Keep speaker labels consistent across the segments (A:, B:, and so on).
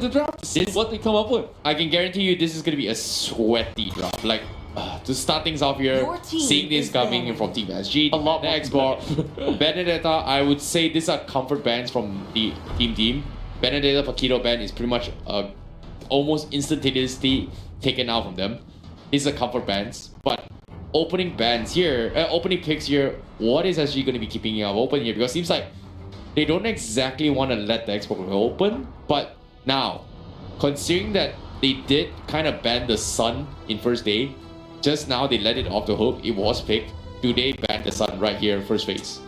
A: the draft to see what they come up with. I can guarantee you this is going to be a sweaty draft. Like, to start things off here, seeing this coming from Team SG, a lot more export. Benedetta, I would say these are comfort bans from the team. Benedetta Paquito ban is pretty much almost instantaneously taken out from them. These are comfort bans, but opening bans here, opening picks here, what is SG going to be keeping it open here? Because it seems like they don't exactly want to let the export open, but now, considering that they did kind of ban the sun in first day, just now they let it off the hook, it was picked. Do they ban the sun right here first phase?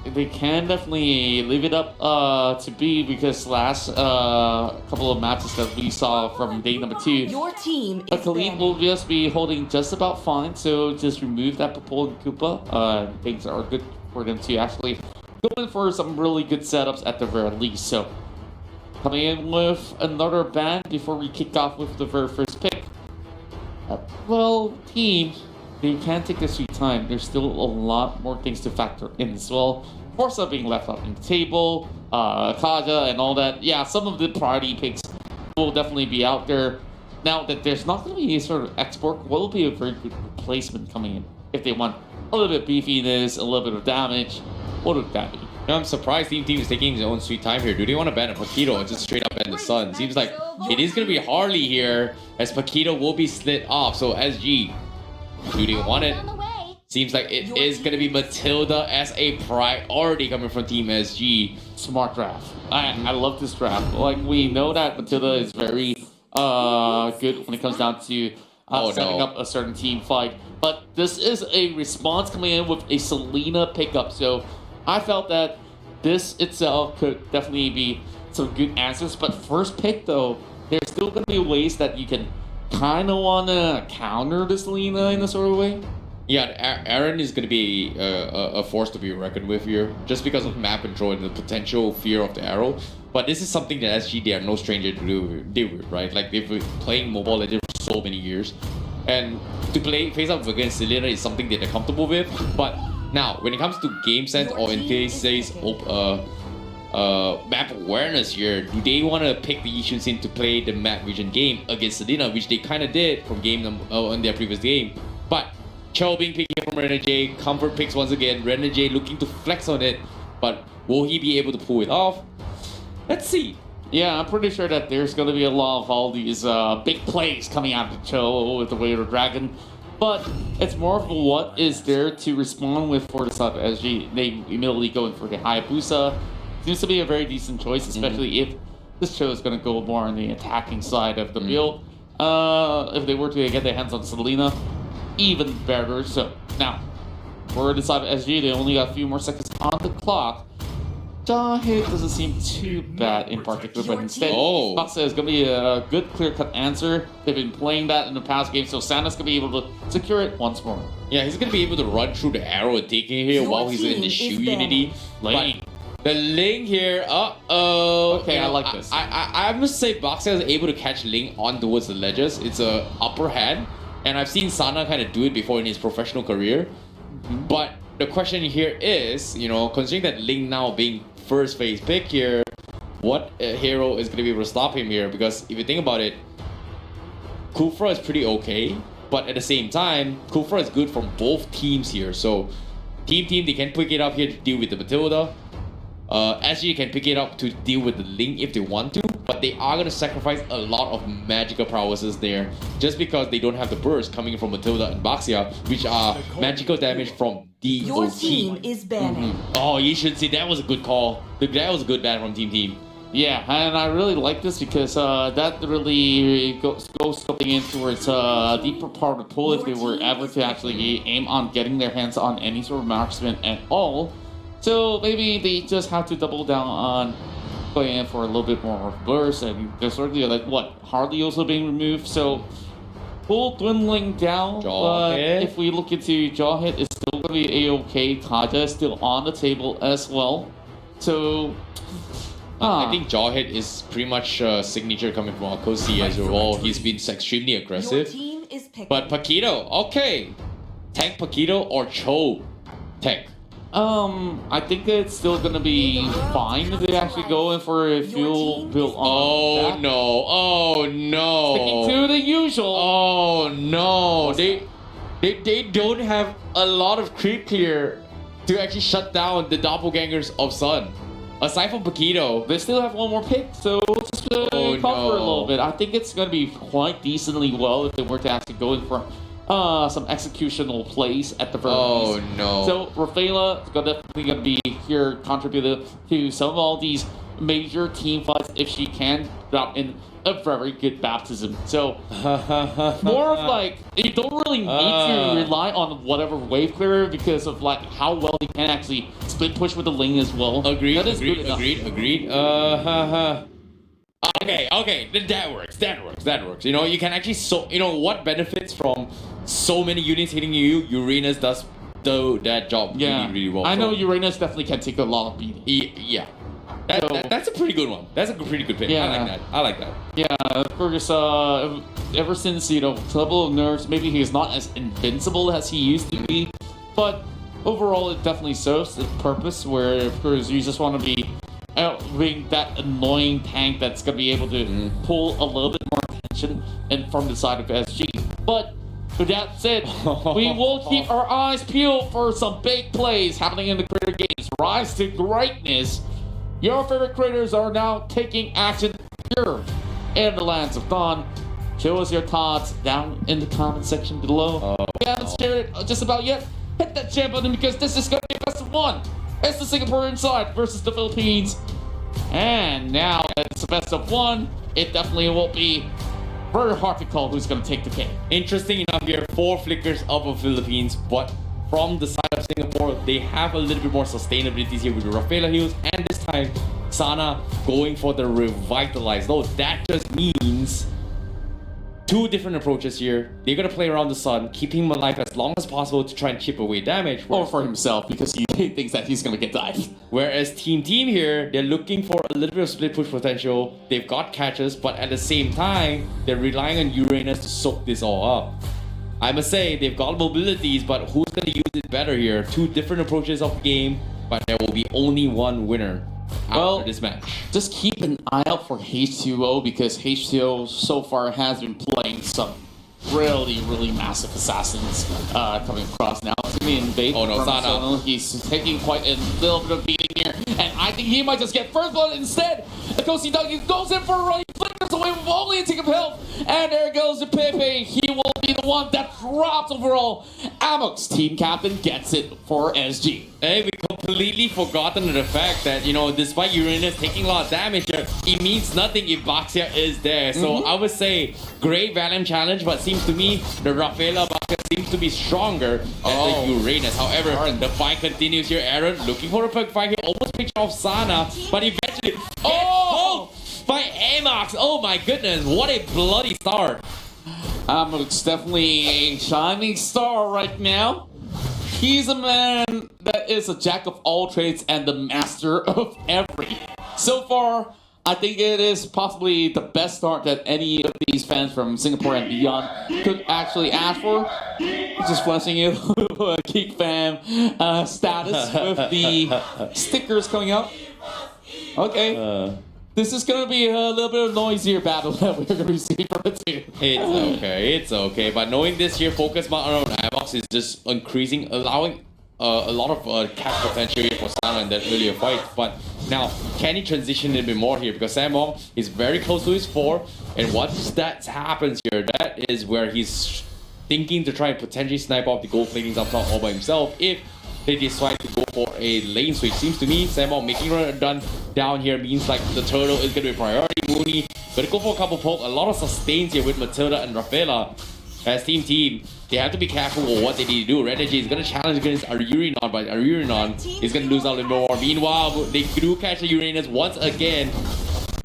B: They can definitely leave it up to be, because last couple of matches that we saw from day number 2,
C: your team is
B: Khalid will just be holding just about fine, so just remove that Popol and Koopa. Things are good for them to actually go in for some really good setups at the very least. So coming in with another ban before we kick off with the very first pick. Well, team, they can take their sweet time. There's still a lot more things to factor in as well. Forza being left out on the table, Kaja and all that. Yeah, some of the priority picks will definitely be out there. Now that there's not going to be any sort of export, what will be a very good replacement coming in? If they want a little bit of beefiness, a little bit of damage, what would that be?
A: I'm surprised Team is taking his own sweet time here. Do they want to ban a Paquito or just straight up ban the sun? Seems like it is going to be Harley here, as Paquito will be slid off. So SG, do they want it? Seems like it is going to be Matilda as a priority coming from Team SG.
B: Smart draft. I love this draft. Like, we know that Matilda is very good when it comes down to setting up a certain team fight. But this is a response coming in with a Selena pickup. So I felt that this itself could definitely be some good answers. But first pick, though, there's still going to be ways that you can kind of want to counter the Selena in a sort of way.
A: Yeah, Aaron is going to be a force to be reckoned with here, just because of map control and the potential fear of the arrow. But this is something that SG, they are no stranger to deal with, right? Like, they've been playing Mobile Legends for so many years. And to face up against Selena is something that they're comfortable with. But now, when it comes to game sense, or in today's map awareness here, do they want to pick the Yishun Sin to play the map vision game against Selena, which they kind of did from game in their previous game? But Cho being picked from Renegade, comfort picks once again. Renegade looking to flex on it, but will he be able to pull it off? Let's see.
B: Yeah, I'm pretty sure that there's going to be a lot of all these big plays coming out of Cho with the Way of the Dragon. But it's more of what is there to respond with for the side of SG. They immediately going for the Hayabusa. Seems to be a very decent choice, especially if this Cho is going to go more on the attacking side of the build. If they were to get their hands on Selena, even better. So now, for the side of SG, they only got a few more seconds on the clock. Jaw hit doesn't seem too bad in particular, but instead, Baksa is going to be a good clear-cut answer. They've been playing that in the past game, so Santa's going to be able to secure it once more.
A: Yeah, he's going to be able to run through the arrow and take it here while he's in the Shu Unity.
B: Lane.
A: The Ling here, okay,
B: I like this.
A: I must say Baksa is able to catch Ling on towards the ledges. It's a upper hand, and I've seen Sana kind of do it before in his professional career. But the question here is, considering that Ling now being first phase pick here, what hero is going to be able to stop him here? Because if you think about it, Kufra is pretty okay, but at the same time, Kufra is good from both teams here. So team, they can pick it up here to deal with the Matilda. SG can pick it up to deal with the Ling if they want to, but they are going to sacrifice a lot of magical prowesses there just because they don't have the burst coming from Matilda and Baxia, which are magical damage from DOT.
C: Your team is banning.
A: Oh, you should see, that was a good call. That was a good ban from Team.
B: Yeah, and I really like this because that really goes something in towards a deeper part of the pool if they were ever to actually aim on getting their hands on any sort of marksman at all. So maybe they just have to double down on going in for a little bit more burst, and there's already Harley also being removed, so pool dwindling down. But if we look into Jawhead, it's still going to be a-okay. Kaja is still on the table as well. So
A: I think Jawhead is pretty much a signature coming from AKOSI as well. He's been extremely aggressive.
C: Your team is
A: but Paquito, okay. Tank Paquito or Cho tank?
B: I think it's still gonna be fine if they actually go in for a fuel build on.
A: Oh
B: that.
A: no! Oh no!
B: Sticking to the usual.
A: Oh no! They don't have a lot of creep clear to actually shut down the doppelgangers of Sun. Aside from Paquito,
B: They still have one more pick, so we'll just
A: Oh,
B: cover a
A: no.
B: little bit. I think it's going to be quite decently well if they were to actually go in for some executional plays at the very
A: Oh,
B: least.
A: no.
B: So Rafaela is definitely going to be here contributing to some of all these major team fights if she can drop in a very good baptism. So more of like you don't really need to rely on whatever wave clearer because of like how well he can actually split push with the lane as well.
A: Agreed,
B: That is good enough.
A: agreed. Okay, then that works. You know, you can actually what benefits from so many units hitting you, Uranus does that job
B: Yeah,
A: really, really well.
B: I know
A: So,
B: Uranus definitely can take a lot of beating.
A: Yeah.
B: So-
A: That's a pretty good one. That's a pretty good pick.
B: Yeah.
A: I like that.
B: Yeah, of course, ever since, Trouble of Nerves, maybe he's not as invincible as he used to be, but overall it definitely serves its purpose where, of course, you just want to be being that annoying tank that's going to be able to pull a little bit more attention and from the side of SG. But with that said, we will keep our eyes peeled for some big plays happening in the creator games. Rise to greatness. Your favorite creators are now taking action here in the lands of Dawn. Show us your thoughts down in the comment section below. We haven't shared it just about yet. Hit that share button because this is going to be a best of one. It's the Singaporean side versus the Philippines. And now that it's a best of one, it definitely will be very hard to call who's going to take the game.
A: Interesting enough here, 4 flickers of the Philippines, but from the side of Singapore, they have a little bit more sustainability here with the Rafaela heals, and this time, Sana going for the revitalize. Though that just means 2 different approaches here. They're gonna play around the Sun, keeping him alive as long as possible to try and chip away damage.
B: Or for himself, because he thinks that he's going to get died.
A: Whereas Team here, they're looking for a little bit of split push potential. They've got catches, but at the same time, they're relying on Uranus to soak this all up. I must say, they've got mobilities, but who's going to use it better here? 2 different approaches of the game, but there will be only one winner after this match.
B: Just keep an eye out for H2O because H2O so far has been playing some really massive assassins coming across now. It's going to be invade.
A: Oh no,
B: from
A: Sana.
B: Sono. He's taking quite a little bit of beating here, and I think he might just get first blood instead. AKOSI Dogie goes in for a run, flickers away with only a tick of health, and there goes the Pepe. He will be the one that drops overall. Amok's team captain gets it for SG.
A: Hey, we completely forgotten the fact that, despite Uranus taking a lot of damage, it means nothing if Baxia is there. So I would say, great Valiant challenge, but seems to me the Rafaela Baxia seems to be stronger than the Uranus. However, the fight continues here. Aaron looking for a perfect fight here, almost picked off Sana, but eventually, by Amox. Oh my goodness, what a bloody start.
B: Amok's definitely a shining star right now. He's a man that is a jack of all trades and the master of every. So far, I think it is possibly the best start that any of these fans from Singapore and beyond could actually ask for. Just flashing you a Geek Fam status with the stickers coming out. Okay. This is going to be a little bit of noisier battle that we're going to receive from the two.
A: It's okay. But knowing this here, focus on Amox is just increasing, allowing a lot of catch potential here for Sana in that earlier fight. But now, can he transition a little bit more here? Because Samong is very close to his 4. And once that happens here, that is where he's thinking to try and potentially snipe off the gold platings up top all by himself. If they decide to go for a lane switch. Seems to me, Samong making a run down here means like the turtle is going to be a priority. Mooney gonna go for a couple poke. A lot of sustains here with Matilda and Rafaela. As team, they have to be careful with what they need to do. Red Energy is going to challenge against Arurinon, but Arurinon is going to lose out a little more. Meanwhile, they do catch the Uranus once again.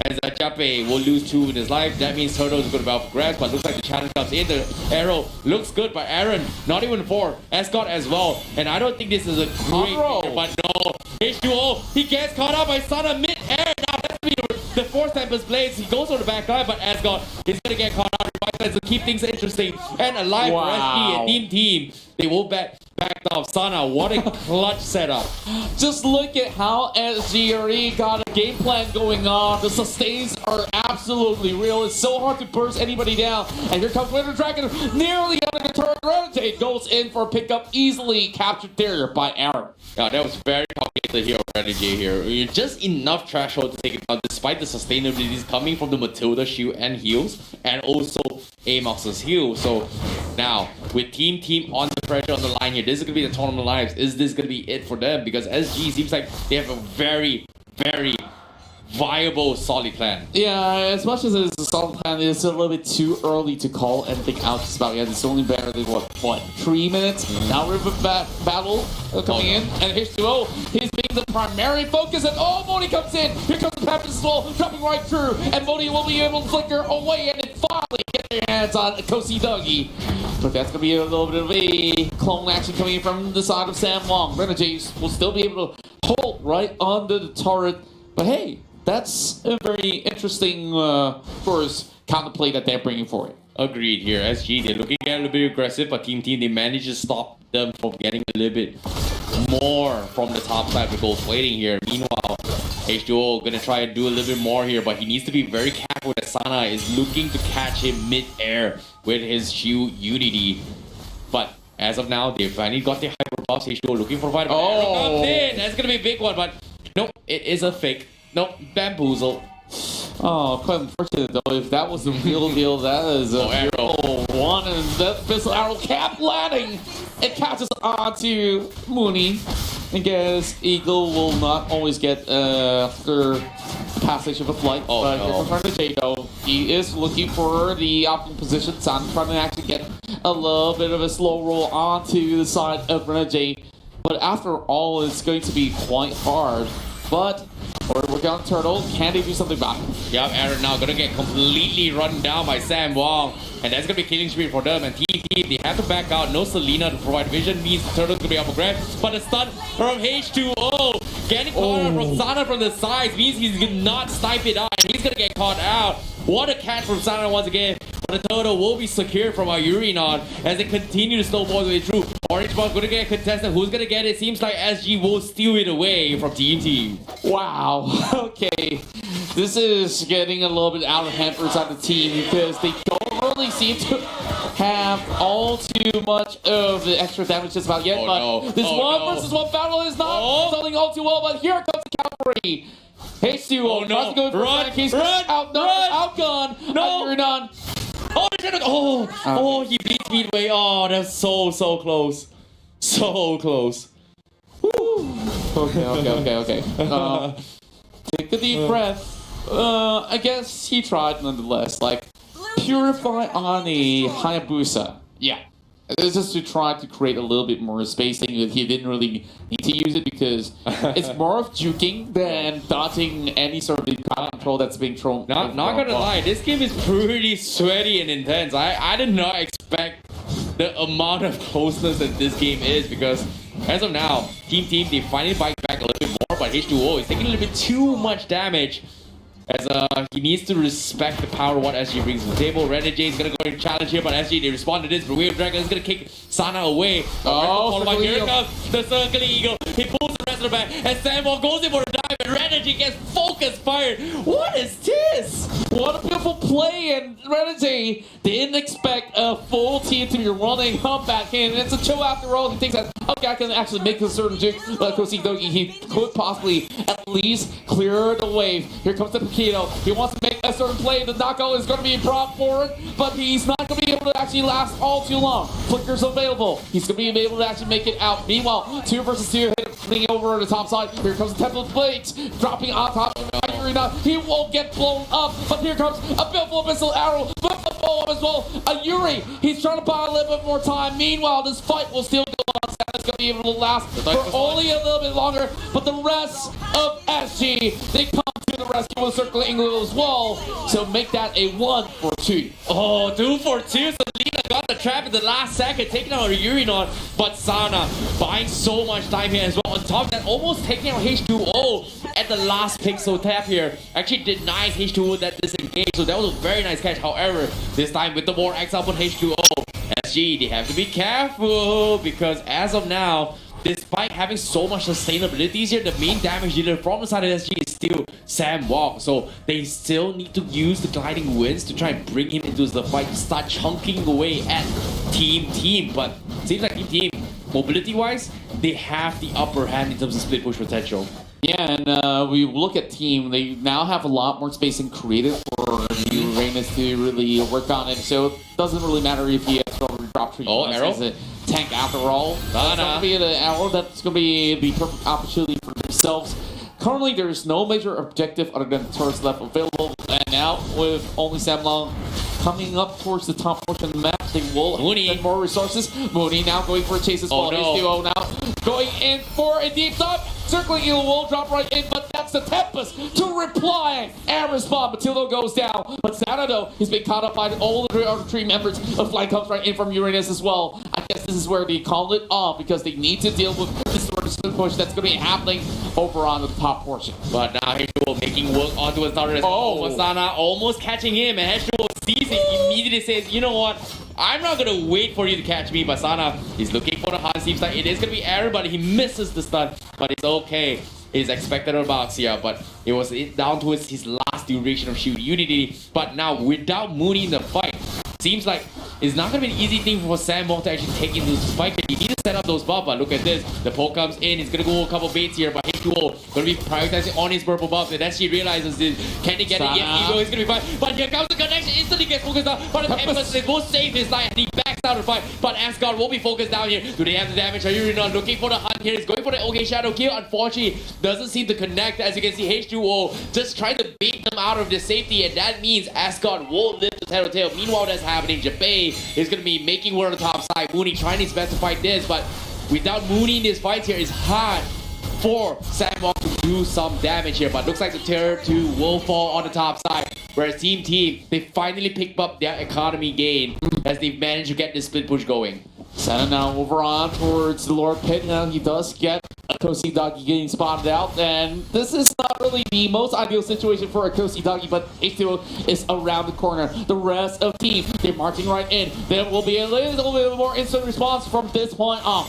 A: As Jape will lose 2 in his life. That means Turtle is going to be out for grabs, but looks like the challenge comes in. The arrow looks good, but Aaron, not even 4. Escort as well. And I don't think this is a great pick, but no. H2O, he gets caught up by Sana mid-air. Now that's the 4 Tempest Blades. He goes on the back line, but Asgard is going to get caught out. To keep things interesting and alive for SG and team. They will bet backed off Sana. What a clutch setup.
B: Just look at how SG already got a game plan going on. The sustains are absolutely real. It's so hard to burst anybody down. And here comes Winter Dragon, nearly on the turret. Renegade goes in for a pickup, easily captured there by Aaron.
A: Yeah, that was very calculated here of Renegade here. Just enough threshold to take it down, despite the sustainabilities coming from the Matilda shield and heals, and also Amox's heal. So now, with Team on the pressure on the line here, this is going to be the tournament lives. Is this going to be it for them? Because SG seems like they have a very, very viable, solid plan.
B: Yeah, as much as it's a solid plan, it's a little bit too early to call anything out just about yet. It's only better than what 3 minutes? Now we're battle coming in, and H2O, he's being the primary focus, and Moni comes in. Here comes the Pepper as well, dropping right through, and Moni will be able to flicker away, and then finally get their hands on AKOSI Dougie. But that's gonna be a little bit of a clone action coming in from the side of Sam Wong. Renegades will still be able to hold right under the turret, but hey, that's a very interesting first counterplay that they're bringing for it.
A: Agreed here. SG, they're looking at a little bit aggressive, but Team, they managed to stop them from getting a little bit more from the top side with gold plating here. Meanwhile, H2O gonna try to do a little bit more here, but he needs to be very careful that Sana is looking to catch him mid-air with his shield unity. But as of now, they finally got the hyper buffs. H2O looking for fight. Oh, that's gonna be a big one, but nope, it is a fake. Nope, bamboozle.
B: Oh, quite unfortunate though. If that was the real deal, that is a
A: arrow
B: one, and that pistol arrow kept landing. It catches onto Mooney. I guess Eagle will not always get after passage of a flight.
A: Oh,
B: but
A: no.
B: here comes J though. He is looking for the optimal position. San trying to actually get a little bit of a slow roll onto the side of Renegade. But after all, it's going to be quite hard. But we're working on Turtle. Can they do something about it?
A: Yep, Aaron now gonna get completely run down by Sam Wong. And that's gonna be killing spree for them. And Team, they have to back out. No Selena to provide vision means Turtle's gonna be up for grabs. But a stun from H2O. Getting caught out from Sana from the sides means he's not snipe it out. And he's gonna get caught out. What a catch from Sana once again. But the Turtle will be secured from our Urinon as they continue to snowball the way through. Orange Ball gonna get a contestant. Who's gonna get it? Seems like SG will steal it away from Team.
B: Wow. Okay. This is getting a little bit out of hand for inside the team because they don't really seem to have all too much of the extra damage just about yet. This versus one battle is not selling all too well, but here comes the cavalry. H2O tries to go for
A: run,
B: outgun. No, you're done.
A: He beat Speedway. Oh, that's so close. So close.
B: Okay. Take a deep breath. I guess he tried nonetheless. Like, purify on a Hayabusa. Yeah. It's just to try to create a little bit more spacing. He didn't really need to use it because it's more of juking than dodging any sort of control that's being thrown.
A: Not gonna lie, this game is pretty sweaty and intense. I did not expect the amount of closeness that this game is because as of now, Team, they finally bite back a little bit more, but H2O is taking a little bit too much damage. As he needs to respect the power of what SG brings to the table. Renegade is gonna go and challenge here, but SG they respond to this. But Weird Dragon is gonna kick Sana away. Here comes the Circle Eagle. He pulls the rest of the back, and Samuel goes in for a dive, and Renegade gets focus fired. What is this?
B: What a beautiful play, and Renegade didn't expect a full team to be running up back in. It's a chill after all. He thinks that, okay, I can actually make a certain juke like AKOSI Dougie. He could possibly at least clear the wave. Here comes the Paquito. He wants to make a certain play. The knockout is going to be brought forward, but he's not going to be able to actually last all too long. Flicker's available. He's going to be able to actually make it out. Meanwhile, 2 versus 2 hitting over on the top side. Here comes the Temple Blades dropping on top of Irina. He won't get blown up, but here comes a beautiful missile arrow. But the follow-up as well. A Yuri. He's trying to buy a little bit more time. Meanwhile, this fight will still go on. Santa's going to be able to last for only a little bit longer, but the rest of SG, they come to the rescue with Circle England as well. So make that a 1 for 2.
A: Oh, 2 for 2. Selena got the trap in the last second, taking out her Urinon. But Sana buying so much time here as well. On top of that, almost taking out H2O at the last pixel tap here. Actually denies H2O that disengage. So that was a very nice catch. However, this time with the more X up on H2O, SG SG, they have to be careful because as of now, despite having so much sustainability here, the main damage dealer from the side of SG is still Sam Walk. So they still need to use the gliding winds to try and bring him into the fight to start chunking away at Team. But seems like Team, mobility-wise, they have the upper hand in terms of split push potential.
B: Yeah, and we look at Team, they now have a lot more space and creative for Uranus to really work on it. So it doesn't really matter if he has to drop tree.
A: Oh, arrow.
B: As a tank after all. That's going to be an arrow that's going to be the perfect opportunity for themselves. Currently, there is no major objective other than turrets left available. And now, with only Sam Long coming up towards the top portion of the map, they will get more resources. Mooney now going for a chase as well. H2O now going in for a deep dive. Circling Eel will drop right in, but that's the Tempest to reply and respond. Matildo goes down, but Sanado has been caught up by all the other three members. A flight comes right in from Uranus as well. I guess this is where they call it off because they need to deal with this sort of split push that's going to be happening over on the top portion.
A: But now H2O making work onto his starter. Masana almost catching him, and H2O sees it, immediately says, you know what? I'm not going to wait for you to catch me. Masana is looking for the hard seems like it is going to be Aaron, but he misses the stun. But it's okay. It is expected of box here, but it was down to his last duration of shield unity. But now, without Mooney in the fight, seems like it's not going to be an easy thing for Sam Wong to actually take into the spike. He needs to set up those buffs, but look at this. The poke comes in. He's going to go a couple baits here, but H2O going to be prioritizing on his purple buff. And as she realizes this, can he get it? Yes, Eagle is going to be fine. But here comes the connection. Instantly gets focused down. But the Tempest, they both save his life, and he backs out of the fight. But Asgard will be focused down here. Do they have the damage? Are you not looking for the hunt here? He's going for the OK Shadow kill. Unfortunately, doesn't seem to connect. As you can see, H2O just trying to bait them out of their safety, and that means Asgard won't live the Tattletale. Meanwhile, that's happening. Japay is going to be making war on the top side. Mooney trying his best to fight this, but without Mooney in this fight here, it's hard for Sam Wong to do some damage here. But looks like the tier 2 will fall on the top side. Whereas Team, they finally picked up their economy gain as they've managed to get this split push going.
B: Santa now over on towards the Lord Pit. Now he does get AKOSI Doggie getting spotted out, and this is not really the most ideal situation for AKOSI Doggie, but H2O is around the corner. The rest of Team, they're marching right in. There will be a little bit more instant response from this point on.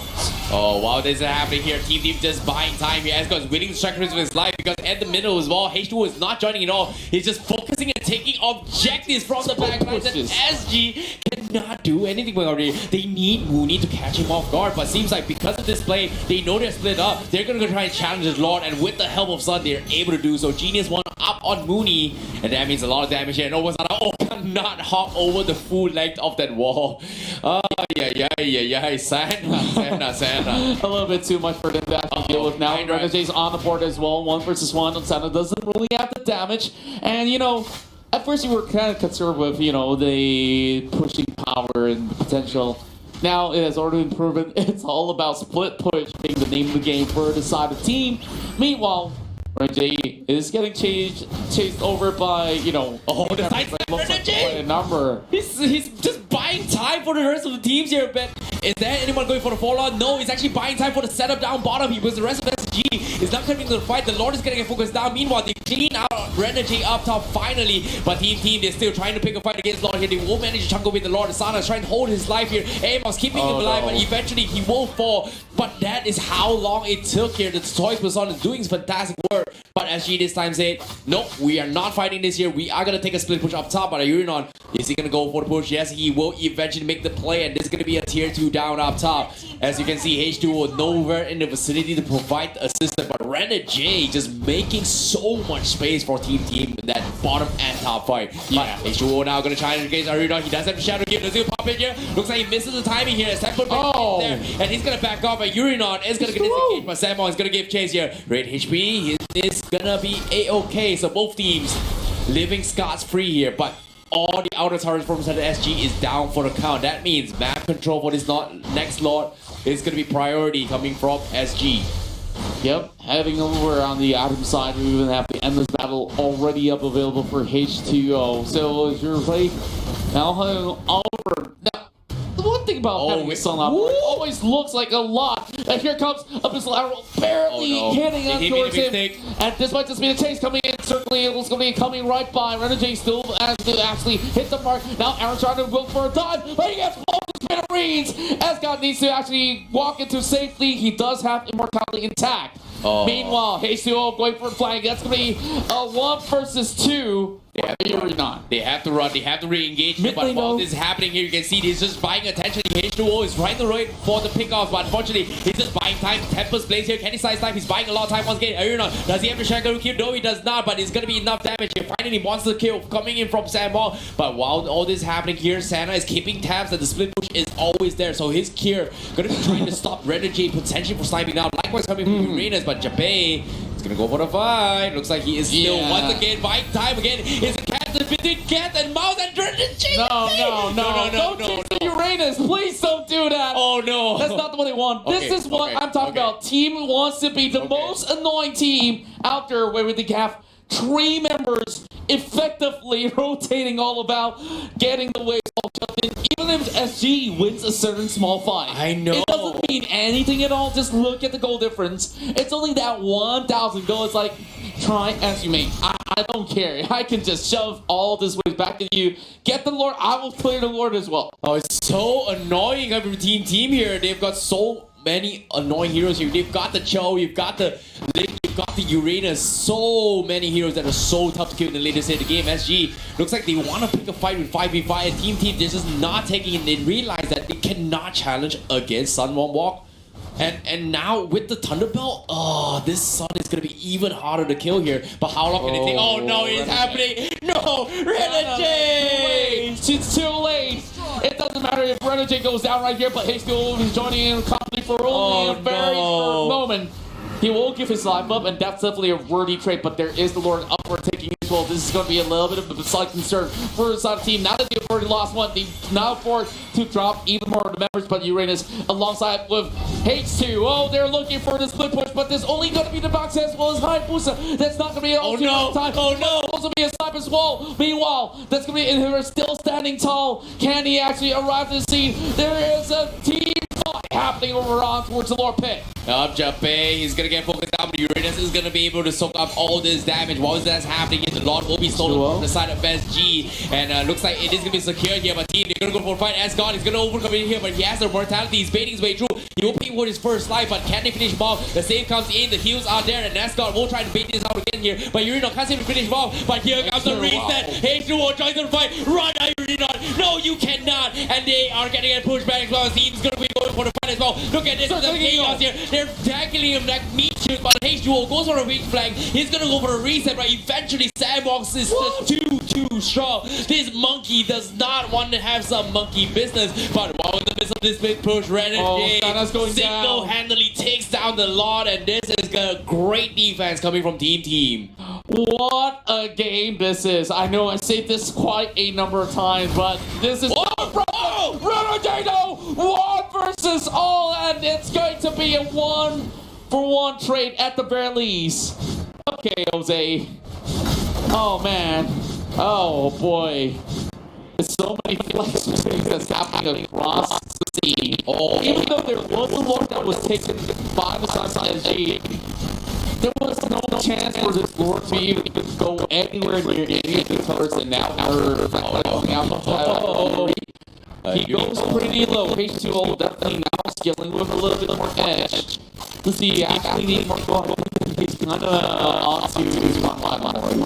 A: Oh, wow, this is happening here. Team just buying time here. Asgard is winning the sacrifice of his life because at the middle as well, H2O is not joining at all. He's just focusing and taking objectives from the back lines, and SG cannot do anything about it. They need Mooney to catch him off guard, but seems like because of this play, they know they're split up. They're going to go try and challenge the Lord, and with the help of Sun, they're able to do so. Genius one up on Mooney, and that means a lot of damage here. And cannot hop over the full length of that wall. Santa.
B: A little bit too much for them to have to deal with now. Renegades on the board as well. 1 versus 1. Santa doesn't really have the damage. And, you know, at first you were kind of concerned with, you know, the pushing power and the potential. Now it has already been proven it's all about split push being the name of the game for the side of the team. Meanwhile, Renegade is getting chased over by, you know,
A: the side step Renegade!
B: A number.
A: He's just buying time for the rest of the teams here, but is there anyone going for the fallout? No, he's actually buying time for the setup down bottom because the rest of SG is not coming to the fight. The Lord is getting focused down. Meanwhile, they clean out Renegade up top finally, but Team, they're still trying to pick a fight against Lord here. They won't manage to chunk away the Lord. Asana is trying to hold his life here. Amos keeping him alive, but eventually he will fall. But that is how long it took here. The Toys Person is doing fantastic work. But SG this time said, nope, we are not fighting this here. We are going to take a split push up top. But Ayurinon, is he going to go for the push? Yes, he will eventually make the play. And this is going to be a tier 2 down up top. As you can see, H2O nowhere in the vicinity to provide the assistance. But Renegade just making so much space for Team in that bottom and top fight. Yeah. But H2O now going to try and engage Ayurinon. He does have the Shadow Gift. Does he pop in here? Looks like he misses the timing here. Sam put back in there. And he's going to back off. But Ayurinon is going to get disengaged. But Samon is going to give chase here. Red HP is gonna be a-okay, so both teams living scot-free here, but all the outer turrets from the SG is down for the count. That means map control for this next Lord is gonna be priority coming from SG.
B: Yep, heading over on the Atom side, we even have the Endless Battle already up available for H2O. So if you're ready, now heading over. Now, the one thing about having a Sun up always looks like a lot. And here comes Abyssal Arrow barely hitting up towards him. And this might just be the chase coming in. Certainly it was going to be coming right by. Renegade still has to actually hit the mark. Now Aaron trying to go for a dive. But he gets focused Marines. Escott needs to actually walk into safety. He does have immortality intact. Meanwhile, H2O going for a flank. That's going to be a 1 versus 2.
A: They have to run, they have to re-engage, but while this is happening here, you can see he's just buying attention. H2O is right the right for the pickoff, but unfortunately, he's just buying time. Tempest plays here, can he size time? He's buying a lot of time once again. Aruna, does he have the shotgun kill? No, he does not, but it's gonna be enough damage here. Finally, monster kill coming in from Sandball, but while all this is happening here, Santa is keeping tabs that the split push is always there, so his gear gonna be trying to stop Renegade potentially from sniping now. Likewise coming from Uranus, but Jape is gonna go for the fight. Looks like he is still once again buying time again. It's a captain between Cat and Mouse and Renegade.
B: No. Don't chase the Uranus. Please don't do that.
A: Oh no.
B: That's not what they want. This is what I'm talking about. Team wants to be the most annoying team out there where we have 3 members effectively rotating all about, getting the waves all jumped in. Even if SG wins a certain small fight.
A: I know.
B: It doesn't mean anything at all. Just look at the goal difference. It's only that 1,000 goal. It's like, try as you may. I don't care. I can just shove all this weight back at you. Get the Lord. I will clear the Lord as well.
A: Oh, it's so annoying every team here. They've got so many annoying heroes here. They've got the Cho, you've got the Link, you've got the Uranus. So many heroes that are so tough to kill in the later stage of the game. SG looks like they want to pick a fight with 5v5 and Team. They're just not taking it. They realize that they cannot challenge against Sunwon Walk. And now with the Thunderbelt, this Sun is going to be even harder to kill here. But how long can it take? Oh no, it's happening! No! Renegade!
B: It's too late! It doesn't matter if Renegade goes down right here, but H2O is joining in company for only a very short moment. He will give his life up, and that's definitely a worthy trait, but there is the Lord upward taking as well. This is going to be a little bit of a slight concern for the side team. Now that they've already lost one, they now forced to drop even more of the members, but Uranus alongside with H2. Oh, they're looking for the split push, but there's only going to be the box as well as Hayabusa. That's not going to be all time.
A: Oh no!
B: Also be a sniper as well. Meanwhile, that's going to be Inhibitor still standing tall. Can he actually arrive to the scene? There is a team fight happening over on towards the Lord Pit.
A: Up Jape, he's gonna get focused down, but Uranus is gonna be able to soak up all this damage. While that's happening, the Lord will be stolen from the side of SG, and looks like it is gonna be secured here. But team, they're gonna go for a fight. Asgard is gonna overcome in here, but he has the mortality. He's baiting his way through. He will pay for his first life, but can they finish him off? The save comes in, the heals are there, and Asgard will try to bait this out again here. But Uranus can't seem to finish him off. But here comes the reset. H2O tries to fight. Run, Uranus! No, you cannot! And they are getting a pushback as well. Team's gonna be going for the fight as well. Look at this, the chaos here. They're tackling him like meat shoot, but H2O goes for a weak flank. He's gonna go for a reset, but eventually Sandbox is just too strong. This monkey does not want to have some monkey business, but while in the midst of this big push, Renegade single-handedly takes down the Lord, and this is a great defense coming from Team.
B: What a game this is. I know I say this quite a number of times, but this is Renegade 1 versus all, and it's going to be a 1-for-1 trade at the very least. Okay, Jose. Oh man. Oh boy. There's so many flex things that's happening across the scene. Even though there was a Lord that was taken by the side of SG, there was no chance for this Lord to even go anywhere near any of the turrets, and now he goes pretty low. H2O definitely now skilling with a little bit more edge. Let's see, actually need more going. He's kind of onto his one.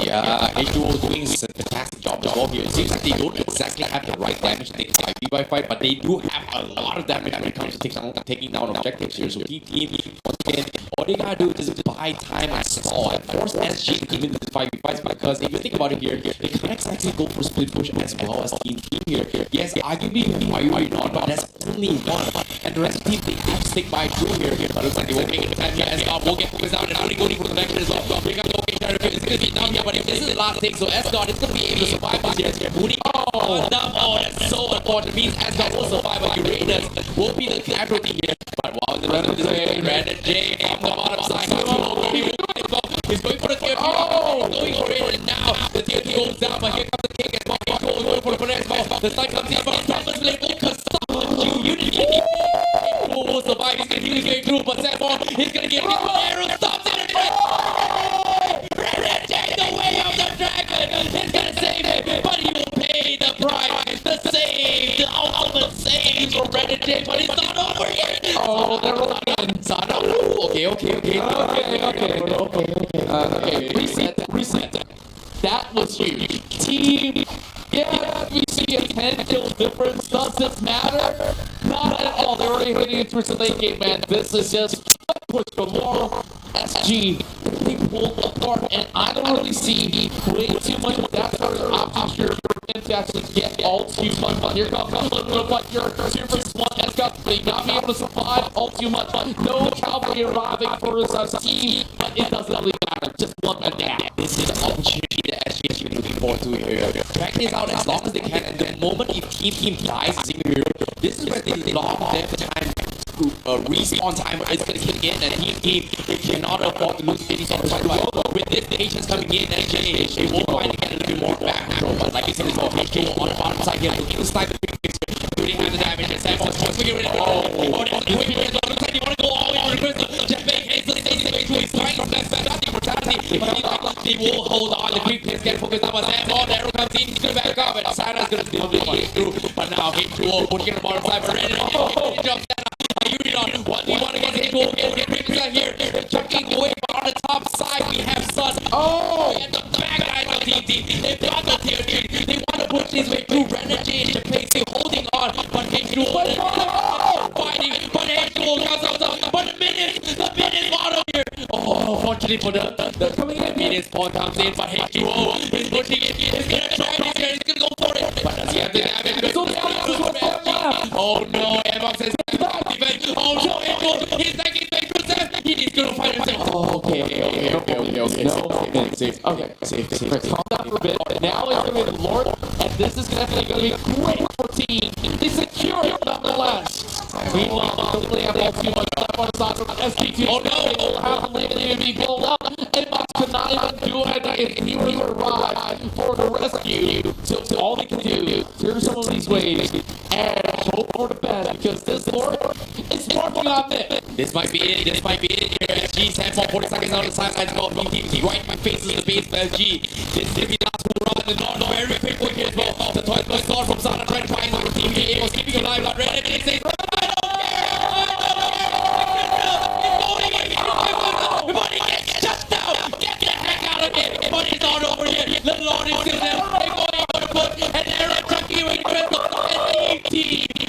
A: Yeah, H2O is doing a fantastic job as well here. It seems like they don't exactly have the right damage to take 5v5, but they do have a lot of damage when it comes to taking down objectives here. So team, once again, all they gotta do is buy time and stall and force SG to come into the 5v5s, because if you think about it here, they can't exactly go for split push as well as team here. Yes, arguably, why you not, but that's only one. And the rest of the team, they have to stick by through here. But it looks like they won't make it time here. Asgard will get focused out and only going for the vector as well. Pick up the okay, it's gonna be down here, but if this is the last thing, so Asgard is gonna be able to survive this here. Booty. Oh, that's so unfortunate. Means Asgard will survive, but Uranus will be the casualty here. But while the rest of this game, Renegade from the bottom side, he's going for the tier 2. Going for it, and now the tier 2 goes down, but here comes the king as well. He's going for the finesse ball. The side comes in, but Thomas will consolidate Unity. Who will survive? He's gonna use way through, but Sandborn is gonna get hit with arrow. Stops it, and Renegade, the way of the dragon, is gonna save him, but he will pay the price. The save, the ultimate saves for Renegade, but it's not over yet.
B: Oh, they're rolling.
A: Sana, okay.
B: Reset. That was huge. Team, yeah, we see a 10 kill difference. Does it matter? Not at all. They're already hitting into the late game, man. This is just push galore. SG, they pulled apart, and I don't really see way too much of that sort of options here for him to actually get all too much. But here comes a little bit of what you're 2 versus 1. That's got they not be able to survive all too much. No cavalry arriving for his team, but it doesn't really matter. Just one man down.
A: This is the opportunity that SG has been looking forward to here. Drag this out as long as they can, and the moment if team dies as a hero, this is where they long their time to respawn time is going to kick in, and team cannot afford to lose any sort of fight. With this patience coming in, SG, they will find to get a little bit more back. But like I said, it's all HK on the bottom side here, looking to snipe the big picture. Really have the damage, and Sam's quickly ready to go. Oh, that's the quick picture. Looks like they want to go all the way to the crystal. Jeff Bay hastily stays the way to his fight from that mortality. But they will hold on. The quick picks get focused on Sam. Oh, the arrow comes in. He's going to back up, and Sana's going to steal the through. But now H2O putting it on the bottom side. But ready to jump Sana. What do you want to get H2O? Get Ricky's out here. Chucking away. But on the top side, we have Sun. Oh! And the back guys of TT. They've got the tier 3. They want to push this way through Renegade and Pace. They're holding on. But H2O fighting. But H2O comes out. But the minute bottom here. Oh, fortunately for the coming in. Minute spawn comes in. But H2O is pushing it. He's going to try this here. He's going to go for it. But does he have the damage? Oh no, Evox is defense. Oh no, H2O. He's like, he's going to fight himself. Oh, okay. Safe. Calm down for a bit. Now it's going to be the Lord, and this is definitely going to be great for team. They secure it nonetheless. Meanwhile, they don't really have all too much left on the side from SG2. Oh no, they will have to leave it even be blown up. Evox could not even do anything. He would arrive for the rescue. So all they can do, clear some of these waves, and hope for the best, because this Lord is working on it. This might be it here. SG stands for 40 seconds on the sidelines. Go BTT right in my face is the base for SG. This is the last who run the Lord. Very quick here as well. The toys going start from Sana trying to find the team here. It was keeping alive. Not ready. It says, I don't care. Everybody get shut down. Get the heck out of here. But it's not over here. The Lord is still there. They're going to put an arrow chucking away the crystal. And the team